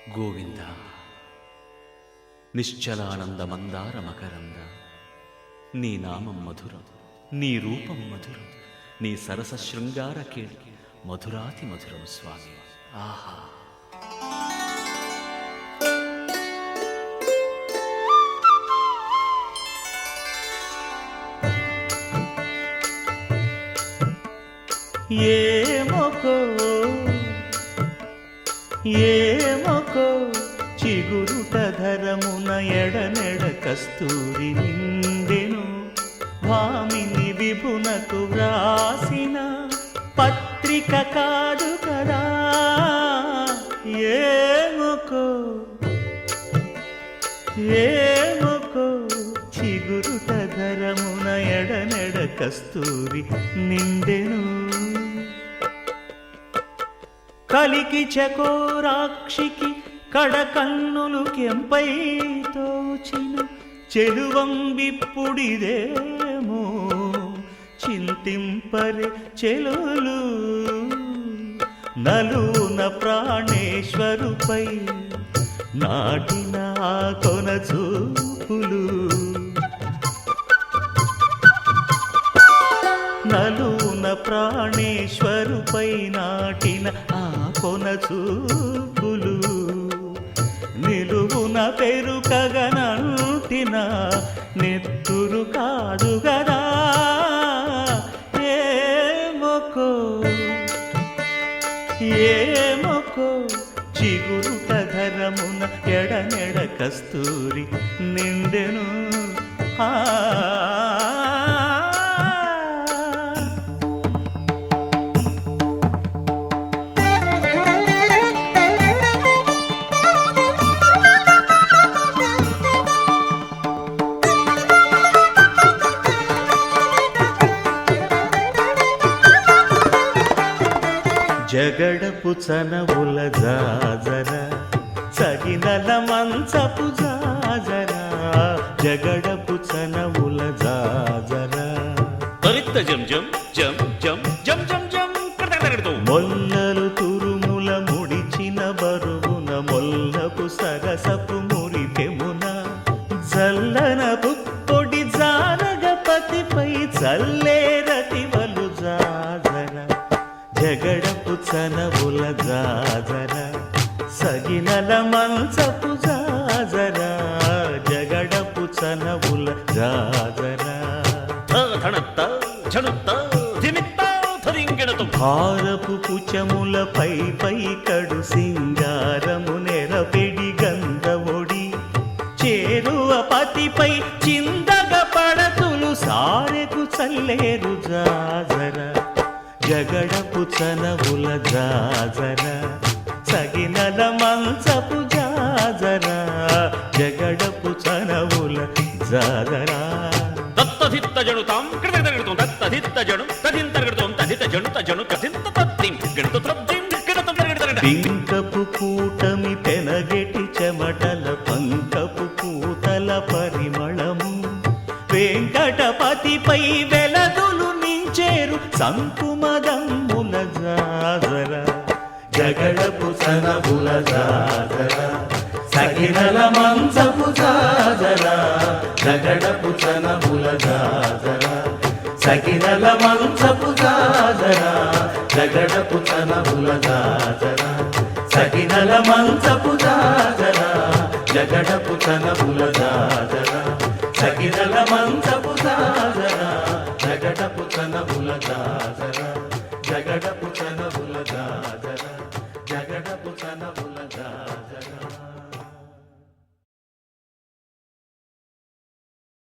గోవింద నిశ్చలానంద మందార మకరంద నీ నామం మధురం, నీ రూపం మధురం, నీ సరస శృంగార కేళి మధురాతి మధురం స్వామి. ఆహా! ఏమొకో చిగురుట ధరమున ఎడనెడ కస్తూరి నిండెను, భామిని విభునకు వ్రాసిన పత్రిక కాదు కదా. ఏమొకో చిగురుట ధరమున ఎడనెడ కస్తూరి నిండెను, కలికి చకోరాక్షికి కడకన్నులు కెంపై తోచిన చెలువంబిప్పుడిదేమో చింతింపరే చెలులు. నలున ప్రాణేశ్వరుపై నాటిన కొన చూపులు, నలున ప్రాణేశ్వరుపై నాటిన ఆ కొన చూపులు, నిలువున పెరుకగనంటిన నెత్తురు కాదు గదా. ఏమొకో చిగురుట ధరమున ఎడనెడ కస్తూరి నిండెను. జగడపు చనవుల జాజర సగినల మంచపు జాజర, జగడపు చనవుల జాజర. జం జం జం జం జం జం జం మొల్లలు తురుముల ముడిచిన బరువున మొల్లపు సరసపు మురిపెమున జల్లన పుప్పొడి జానగపతిపై చల్లేరతివలు జాజర, జగడపు చనవుల జాజర సగినల మంచపు జాజర, జగడపు చనవుల జాజర. భారపు పుచములపై పై కడు సింగారము నెరపెడి గంధవొడి చేరువ పతిపై చిందగ పడతులు సారెకు చల్లేరు జాజర, జగడపు చనవుల జాజర సగినల మంచపు జాజర, జగడపు చనవుల జాజర. దత్తధిత్త జనుతాం కృతగడతం దత్తధిత్త జను తదింతగడతం తదిత జనుత జను కథింత తద్దిం గణత త్రద్దిం గణత గడత. పింకపు కూటమి పెనగెటి చెమటల పంకపు పూతల పరిమళము వెంకటపతిపై వెలదులు నించేరు సంకుమదమ్ముల జాజర, జగడపు చనవుల జాజర సగినల మంచపు జాజర, జగడపు చనవుల జాజర సగినల మంచపు జాజర, జగడపు చనవుల జాజర సగినల మంచపు జాజర, జగడపు చనవుల జాజర సగినల మంచపు జాజర, జగడపు చనవుల జాజర.